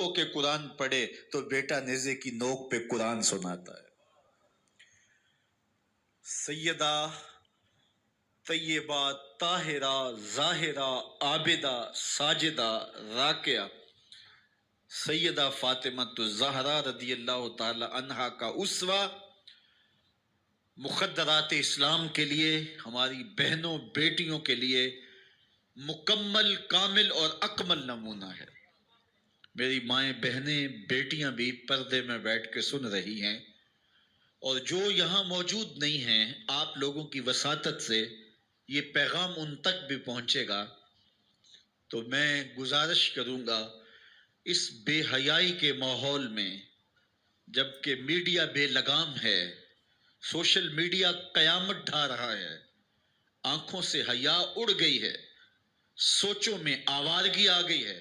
ہو کے قرآن پڑھے تو بیٹا نیزے کی نوک پہ قرآن سناتا ہے۔ سیدہ طیبہ طاہرہ ظاہرہ عابدہ ساجدہ راکعہ سیدہ فاطمہ الزہرا رضی اللہ تعالی عنہا کا اسوہ، مخدرات اسلام کے لیے، ہماری بہنوں بیٹیوں کے لیے مکمل کامل اور اکمل نمونہ ہے۔ میری مائیں بہنیں بیٹیاں بھی پردے میں بیٹھ کے سن رہی ہیں، اور جو یہاں موجود نہیں ہیں، آپ لوگوں کی وساطت سے یہ پیغام ان تک بھی پہنچے گا، تو میں گزارش کروں گا اس بے حیائی کے ماحول میں، جبکہ میڈیا بے لگام ہے، سوشل میڈیا قیامت ڈھا رہا ہے، آنکھوں سے حیا اڑ گئی ہے، سوچوں میں آوارگی آ گئی ہے،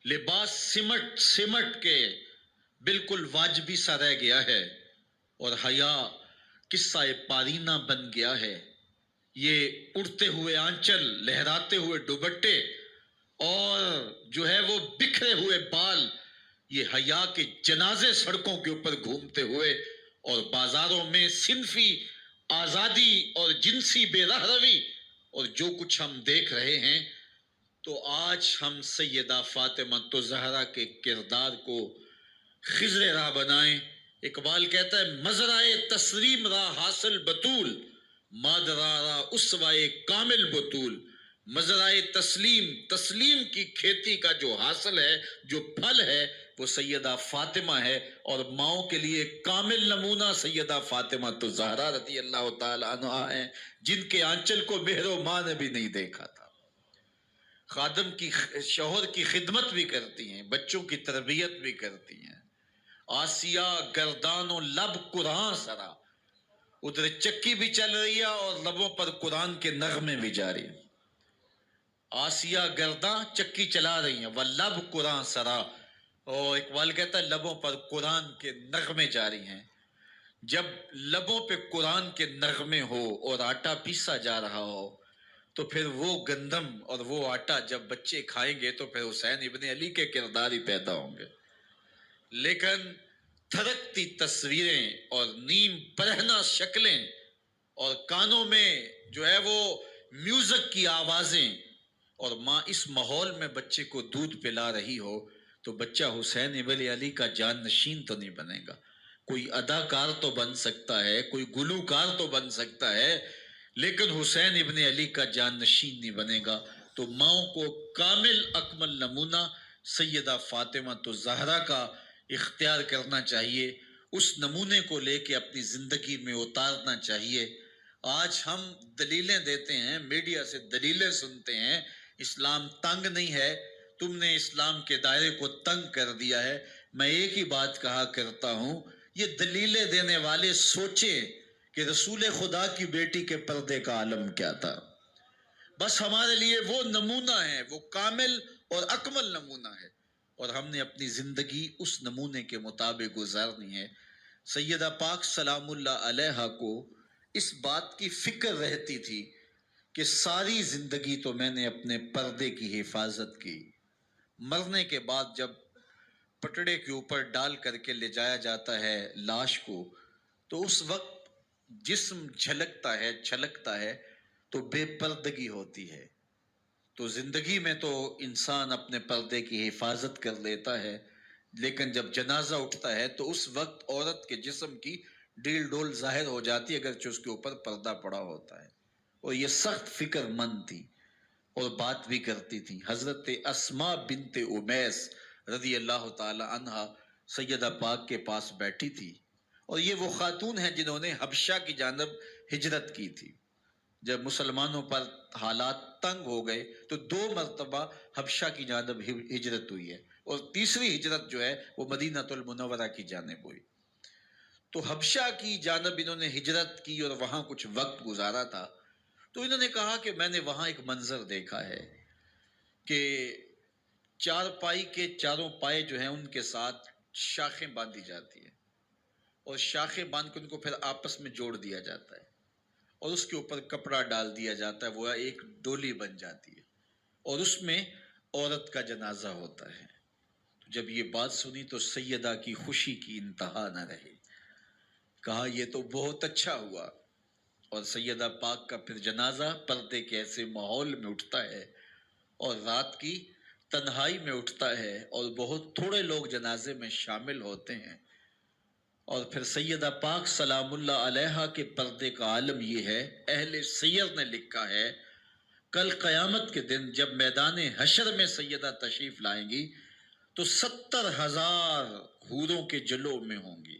لباس سمٹ سمٹ کے بالکل واجبی سا رہ گیا ہے، اور حیا قصہ پارینہ بن گیا ہے۔ یہ اڑتے ہوئے آنچل، لہراتے ہوئے دوپٹے اور جو ہے وہ بکھرے ہوئے بال، یہ حیا کے جنازے سڑکوں کے اوپر گھومتے ہوئے، اور بازاروں میں صنفی آزادی اور جنسی بے رہروی اور جو کچھ ہم دیکھ رہے ہیں، تو آج ہم سیدہ فاطمہ الزہرا کے کردار کو خضر راہ بنائیں۔ اقبال کہتا ہے مزرعے تسلیم را حاصل بطول، مادرارا اسوائے کامل بطول۔ مزرعے تسلیم کی کھیتی کا جو حاصل ہے، جو پھل ہے، وہ سیدہ فاطمہ ہے، اور ماؤں کے لیے کامل نمونہ سیدہ فاطمہ الزہرا رضی اللہ تعالی عنہا ہیں، جن کے آنچل کو مہر و ماں نے بھی نہیں دیکھا تھا۔ خادم کی، شوہر کی خدمت بھی کرتی ہیں، بچوں کی تربیت بھی کرتی ہیں۔ آسیہ گردان و لب قرآن سرا، ادھر چکی بھی چل رہی ہے اور لبوں پر قرآن کے نغمے بھی جاری ہیں۔ آسیہ گردان چکی چلا رہی ہیں، واللب قرآن سرا، اور اقبال کہتا ہے لبوں پر قرآن کے نغمے جاری ہیں۔ جب لبوں پہ قرآن کے نغمے ہو اور آٹا پیسا جا رہا ہو، تو پھر وہ گندم اور وہ آٹا جب بچے کھائیں گے تو پھر حسین ابن علی کے کردار ہی پیدا ہوں گے۔ لیکن تھرکتی تصویریں اور نیم برہنہ شکلیں اور کانوں میں جو ہے وہ میوزک کی آوازیں، اور ماں اس ماحول میں بچے کو دودھ پلا رہی ہو، تو بچہ حسین ابن علی کا جان نشین تو نہیں بنے گا۔ کوئی اداکار تو بن سکتا ہے، کوئی گلوکار تو بن سکتا ہے، لیکن حسین ابن علی کا جان نشین نہیں بنے گا۔ تو ماؤں کو کامل اکمل نمونہ سیدہ فاطمہ الزہرا کا اختیار کرنا چاہیے، اس نمونے کو لے کے اپنی زندگی میں اتارنا چاہیے۔ آج ہم دلیلیں دیتے ہیں، میڈیا سے دلیلیں سنتے ہیں، اسلام تنگ نہیں ہے، تم نے اسلام کے دائرے کو تنگ کر دیا ہے۔ میں ایک ہی بات کہا کرتا ہوں، یہ دلیلیں دینے والے سوچیں کہ رسول خدا کی بیٹی کے پردے کا عالم کیا تھا۔ بس ہمارے لیے وہ نمونہ ہے، وہ کامل اور اکمل نمونہ ہے، اور ہم نے اپنی زندگی اس نمونے کے مطابق گزارنی ہے۔ سیدہ پاک سلام اللہ علیہا کو اس بات کی فکر رہتی تھی کہ ساری زندگی تو میں نے اپنے پردے کی حفاظت کی، مرنے کے بعد جب پٹڑے کے اوپر ڈال کر کے لے جایا جاتا ہے لاش کو، تو اس وقت جسم جھلکتا ہے، چھلکتا ہے، تو بے پردگی ہوتی ہے۔ تو زندگی میں تو انسان اپنے پردے کی حفاظت کر لیتا ہے، لیکن جب جنازہ اٹھتا ہے تو اس وقت عورت کے جسم کی ڈیل ڈول ظاہر ہو جاتی ہے، اگرچہ اس کے اوپر پردہ پڑا ہوتا ہے۔ اور یہ سخت فکر مند تھی اور بات بھی کرتی تھی۔ حضرت اسماء بنت امیس رضی اللہ تعالی عنہا سیدہ پاک کے پاس بیٹھی تھی، اور یہ وہ خاتون ہیں جنہوں نے حبشہ کی جانب ہجرت کی تھی۔ جب مسلمانوں پر حالات تنگ ہو گئے تو 2 مرتبہ حبشہ کی جانب ہجرت ہوئی ہے، اور تیسری ہجرت جو ہے وہ مدینہ المنورہ کی جانب ہوئی۔ تو حبشہ کی جانب انہوں نے ہجرت کی اور وہاں کچھ وقت گزارا تھا، تو انہوں نے کہا کہ میں نے وہاں ایک منظر دیکھا ہے کہ 4 پائی کے چاروں پائے جو ہیں ان کے ساتھ شاخیں باندھی جاتی ہیں، اور شاخیں باندھ کے ان کو پھر آپس میں جوڑ دیا جاتا ہے، اور اس کے اوپر کپڑا ڈال دیا جاتا ہے، وہ ایک ڈولی بن جاتی ہے، اور اس میں عورت کا جنازہ ہوتا ہے۔ جب یہ بات سنی تو سیدہ کی خوشی کی انتہا نہ رہی، کہا یہ تو بہت اچھا ہوا۔ اور سیدہ پاک کا پھر جنازہ پردے کے ایسے ماحول میں اٹھتا ہے اور رات کی تنہائی میں اٹھتا ہے اور بہت تھوڑے لوگ جنازے میں شامل ہوتے ہیں، اور پھر سیدہ پاک سلام اللہ علیہا کے پردے کا عالم یہ ہے، اہل سیر نے لکھا ہے کل قیامت کے دن جب میدان حشر میں سیدہ تشریف لائیں گی تو 70,000 حوروں کے جلو میں ہوں گی،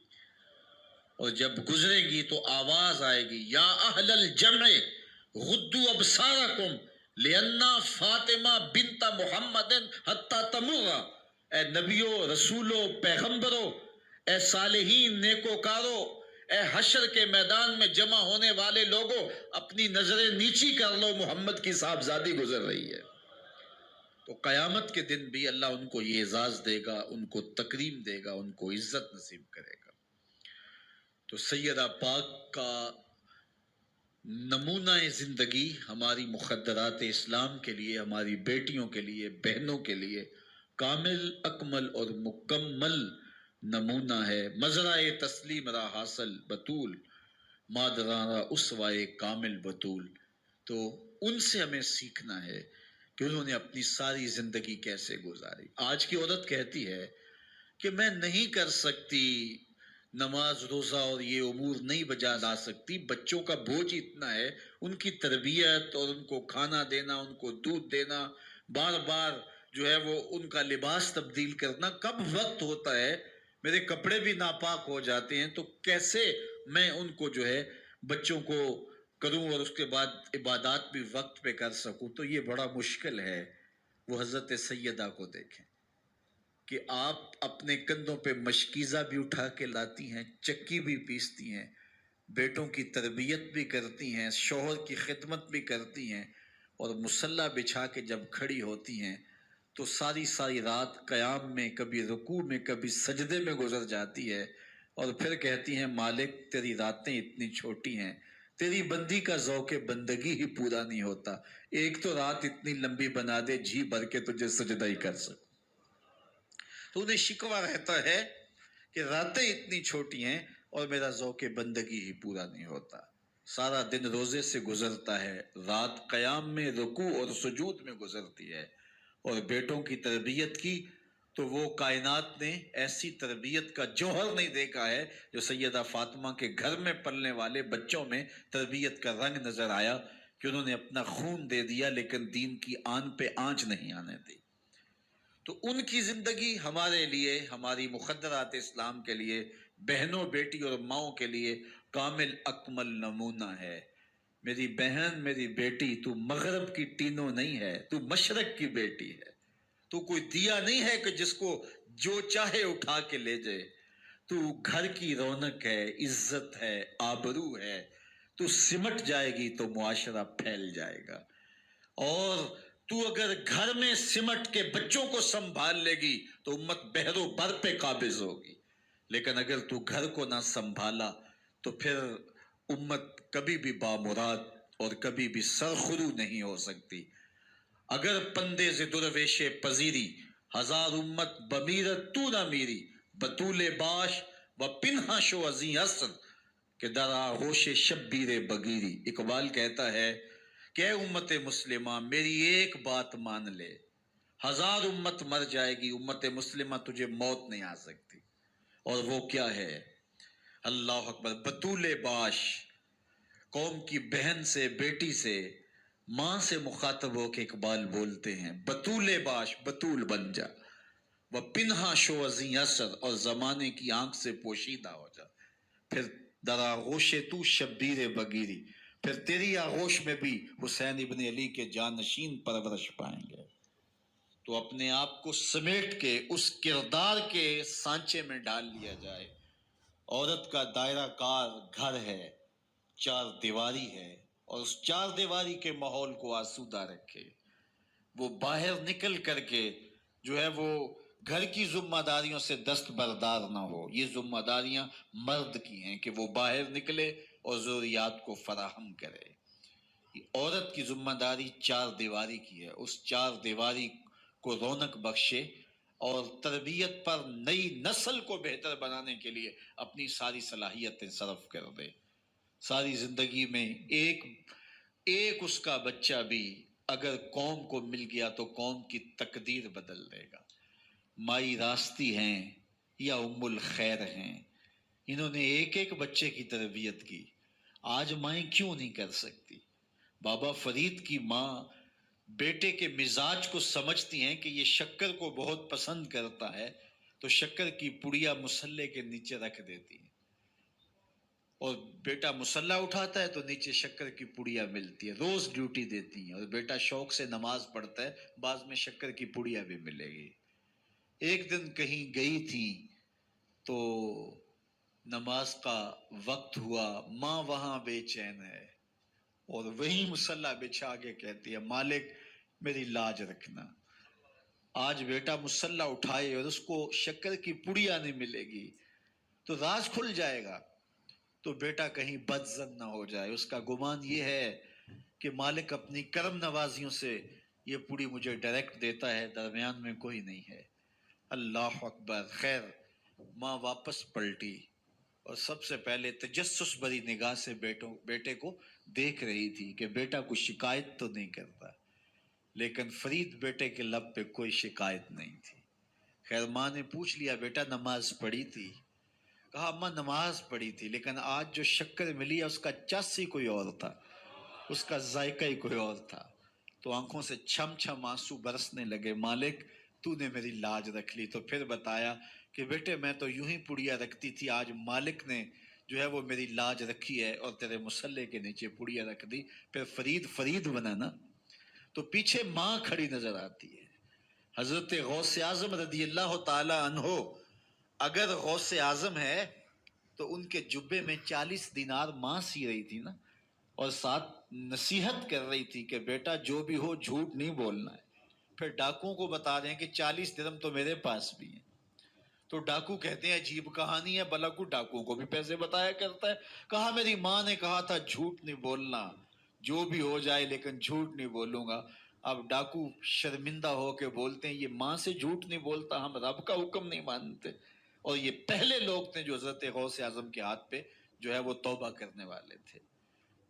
اور جب گزرے گی تو آواز آئے گی یا اہل الجمع غدو ابصارکم لئنا فاطمہ بنت محمد حتی تمر، اے نبیوں، رسولوں، پیغمبروں، اے صالحین، نیکوکاروں، اے حشر کے میدان میں جمع ہونے والے لوگوں، اپنی نظریں نیچی کر لو، محمد کی صاحبزادی گزر رہی ہے۔ تو قیامت کے دن بھی اللہ ان کو یہ اعزاز دے گا، ان کو تکریم دے گا، ان کو عزت نصیب کرے گا۔ تو سیدہ پاک کا نمونہ زندگی ہماری مخدرات اسلام کے لیے، ہماری بیٹیوں کے لیے، بہنوں کے لیے کامل، اکمل اور مکمل نمونہ ہے۔ مزرعہ تسلیم را حاصل بطول، مادرانہ اسوائے کامل بطول۔ تو ان سے ہمیں سیکھنا ہے کہ انہوں نے اپنی ساری زندگی کیسے گزاری۔ آج کی عورت کہتی ہے کہ میں نہیں کر سکتی نماز روزہ اور یہ امور نہیں بجا لا سکتی، بچوں کا بوجھ اتنا ہے، ان کی تربیت اور ان کو کھانا دینا، ان کو دودھ دینا، بار بار جو ہے وہ ان کا لباس تبدیل کرنا، کب وقت ہوتا ہے، میرے کپڑے بھی ناپاک ہو جاتے ہیں، تو کیسے میں ان کو جو ہے بچوں کو کروں اور اس کے بعد عبادات بھی وقت پہ کر سکوں، تو یہ بڑا مشکل ہے۔ وہ حضرت سیدہ کو دیکھیں کہ آپ اپنے کندھوں پہ مشکیزہ بھی اٹھا کے لاتی ہیں، چکی بھی پیستی ہیں، بیٹوں کی تربیت بھی کرتی ہیں، شوہر کی خدمت بھی کرتی ہیں، اور مصلی بچھا کے جب کھڑی ہوتی ہیں تو ساری ساری رات قیام میں، کبھی رکوع میں، کبھی سجدے میں گزر جاتی ہے، اور پھر کہتی ہیں مالک تیری راتیں اتنی چھوٹی ہیں، تیری بندی کا ذوق بندگی ہی پورا نہیں ہوتا، ایک تو رات اتنی لمبی بنا دے جی بھر کے تجھے سجدہ ہی کر سکوں۔ تو انہیں شکوہ رہتا ہے کہ راتیں اتنی چھوٹی ہیں اور میرا ذوق بندگی ہی پورا نہیں ہوتا۔ سارا دن روزے سے گزرتا ہے، رات قیام میں، رکوع اور سجود میں گزرتی ہے، اور بیٹوں کی تربیت کی تو وہ کائنات نے ایسی تربیت کا جوہر نہیں دیکھا ہے جو سیدہ فاطمہ کے گھر میں پلنے والے بچوں میں تربیت کا رنگ نظر آیا، کہ انہوں نے اپنا خون دے دیا لیکن دین کی آن پہ آنچ نہیں آنے دی۔ تو ان کی زندگی ہمارے لیے، ہماری مخدرات اسلام کے لیے، بہنوں، بیٹی اور ماؤں کے لیے کامل اکمل نمونہ ہے۔ میری بہن، میری بیٹی، تو مغرب کی ٹینو نہیں ہے، تو مشرق کی بیٹی ہے، تو کوئی دیا نہیں ہے کہ جس کو جو چاہے اٹھا کے لے جائے، تو گھر کی رونق ہے، عزت ہے، آبرو ہے، تو سمٹ جائے گی تو معاشرہ پھیل جائے گا، اور تو اگر گھر میں سمٹ کے بچوں کو سنبھال لے گی تو امت بحر و بر پہ قابض ہوگی، لیکن اگر تو گھر کو نہ سنبھالا تو پھر امت کبھی بھی بامراد اور کبھی بھی سرخرو نہیں ہو سکتی۔ اگر پندے ز درویش پذیری، ہزار امت بمیرت تو نہ میری، بطول باش و پنہا شو ازیں اصل کہ در آغوش شبیر بگیری۔ اقبال کہتا ہے کہ اے امت مسلمہ میری ایک بات مان لے، ہزار امت مر جائے گی، امت مسلمہ تجھے موت نہیں آ سکتی، اور وہ کیا ہے؟ اللہ اکبر، بطول باش، قوم کی بہن سے، بیٹی سے، ماں سے مخاطب ہو کے اقبال بولتے ہیں بطول باش، بطول بن جا، وہ پنہا شو ازیں اثر، اور زمانے کی آنکھ سے پوشیدہ ہو جا، پھر در آغوش تو شبیر بگیری، پھر تیری آغوش میں بھی حسین ابن علی کے جانشین پرورش پائیں گے۔ تو اپنے آپ کو سمیٹ کے اس کردار کے سانچے میں ڈال لیا جائے۔ عورت کا دائرہ کار گھر ہے، چار دیواری ہے، اور اس چار دیواری کے ماحول کو آسودہ رکھے، وہ باہر نکل کر کے جو ہے وہ گھر کی ذمہ داریوں سے دستبردار نہ ہو۔ یہ ذمہ داریاں مرد کی ہیں کہ وہ باہر نکلے اور ضروریات کو فراہم کرے۔ عورت کی ذمہ داری چار دیواری کی ہے، اس چار دیواری کو رونق بخشے، اور تربیت پر نئی نسل کو بہتر بنانے کے لیے اپنی ساری صلاحیتیں صرف کر دے. ساری زندگی میں ایک اس کا بچہ بھی اگر قوم کو مل گیا تو قوم کی تقدیر بدل دے گا. مائی راستی ہیں یا ام الخیر ہیں، انہوں نے ایک بچے کی تربیت کی. آج مائیں کیوں نہیں کر سکتی؟ بابا فرید کی ماں بیٹے کے مزاج کو سمجھتی ہیں کہ یہ شکر کو بہت پسند کرتا ہے، تو شکر کی پڑیا مسلے کے نیچے رکھ دیتی ہیں، اور بیٹا مسلح اٹھاتا ہے تو نیچے شکر کی پڑیا ملتی ہے. روز ڈیوٹی دیتی ہیں، اور بیٹا شوق سے نماز پڑھتا ہے، بعض میں شکر کی پڑیا بھی ملے گی. ایک دن کہیں گئی تھی تو نماز کا وقت ہوا، ماں وہاں بے چین ہے، اور وہی مسلح بچھا کے کہتی ہے مالک میری لاج رکھنا. آج بیٹا مسلح اٹھائے اور اس کو شکر کی پڑیا نہیں ملے گی تو راز کھل جائے گا، تو بیٹا کہیں بدظن نہ ہو جائے. اس کا گمان یہ ہے کہ مالک اپنی کرم نوازیوں سے یہ پوری مجھے ڈائریکٹ دیتا ہے، درمیان میں کوئی نہیں ہے. اللہ اکبر. خیر ماں واپس پلٹی اور سب سے پہلے تجسس بری نگاہ سے بیٹے کو دیکھ رہی تھی کہ بیٹا کوئی شکایت تو نہیں کرتا، لیکن فرید بیٹے کے لب پہ کوئی شکایت نہیں تھی. خیر ماں نے پوچھ لیا بیٹا نماز پڑھی تھی؟ کہا اماں نماز پڑھی تھی، لیکن آج جو شکر ملی ہے اس کا چس ہی کوئی اور تھا، اس کا ذائقہ ہی کوئی اور تھا. تو آنکھوں سے چھم چھم آنسو برسنے لگے. مالک تو نے میری لاج رکھ لی. تو پھر بتایا کہ بیٹے میں تو یوں ہی پڑیا رکھتی تھی، آج مالک نے جو ہے وہ میری لاج رکھی ہے اور تیرے مسلح کے نیچے پڑیا رکھ دی. پھر فرید بنا نا. تو پیچھے ماں کھڑی نظر آتی ہے، حضرت غوث اعظم رضی اللہ تعالی عنہ. اگر غوث اعظم ہے تو ان کے جبے میں 40 دینار ماں سی رہی تھی نا، اور ساتھ نصیحت کر رہی تھی کہ بیٹا جو بھی ہو جھوٹ نہیں بولنا ہے. پھر ڈاکوؤں کو بتا رہے ہیں کہ 40 درہم تو میرے پاس بھی ہیں. تو ڈاکو کہتے ہیں عجیب کہانی ہے، بلاکو ڈاکوؤں کو بھی پیسے بتایا کرتا ہے. کہا میری ماں نے کہا تھا جھوٹ نہیں بولنا، جو بھی ہو جائے لیکن جھوٹ نہیں بولوں گا. اب ڈاکو شرمندہ ہو کے بولتے ہیں یہ ماں سے جھوٹ نہیں بولتا، ہم رب کا حکم نہیں مانتے. اور یہ پہلے لوگ تھے جو حضرت غوث اعظم کے ہاتھ پہ جو ہے وہ توبہ کرنے والے تھے.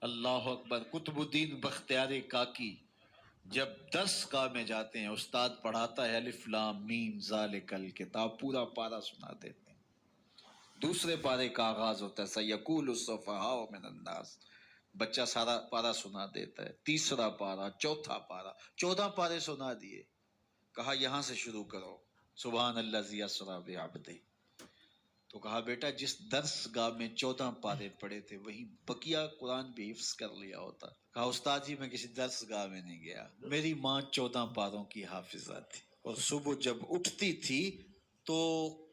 اللہ اکبر. قطب الدین بختیار کاکی جب درس گاہ میں جاتے ہیں، استاد پڑھاتا ہے الف لام میم ذالک الکتاب، پورا پارا سنا دیتے ہیں. دوسرے پارے کا آغاز ہوتا ہے سیقول السفہاء من الناس، بچہ سارا پارا سنا دیتا ہے. تیسرا پارا، چوتھا پارا، 14 پارے سنا دیے. کہا یہاں سے شروع کرو، سبحان الذی اسری بعبدہ. تو کہا بیٹا جس درس گاہ میں 14 پارے پڑے تھے وہی بقیہ قرآن بھی حفظ کر لیا ہوتا. کہا استاد جی میں کسی درس گاہ میں نہیں گیا، میری ماں 14 پاروں کی حافظہ تھی، اور صبح جب اٹھتی تھی تو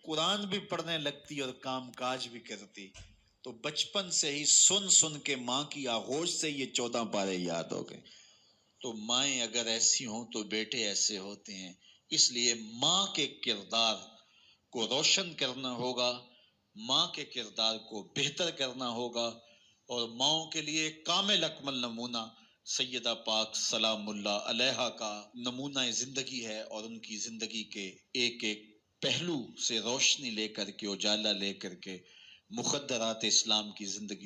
قرآن بھی پڑھنے لگتی اور کام کاج بھی کرتی. تو بچپن سے ہی سن کے ماں کی آغوش سے یہ 14 پارے یاد ہو گئے. تو مائیں اگر ایسی ہوں تو بیٹے ایسے ہوتے ہیں. اس لیے ماں کے کردار کو روشن کرنا ہوگا، ماں کے کردار کو بہتر کرنا ہوگا، اور ماؤں کے لیے کامل اکمل نمونہ سیدہ پاک سلام اللہ علیہا کا نمونہ زندگی ہے. اور ان کی زندگی کے ایک پہلو سے روشنی لے کر کے، اجالا لے کر کے مخدرات اسلام کی زندگی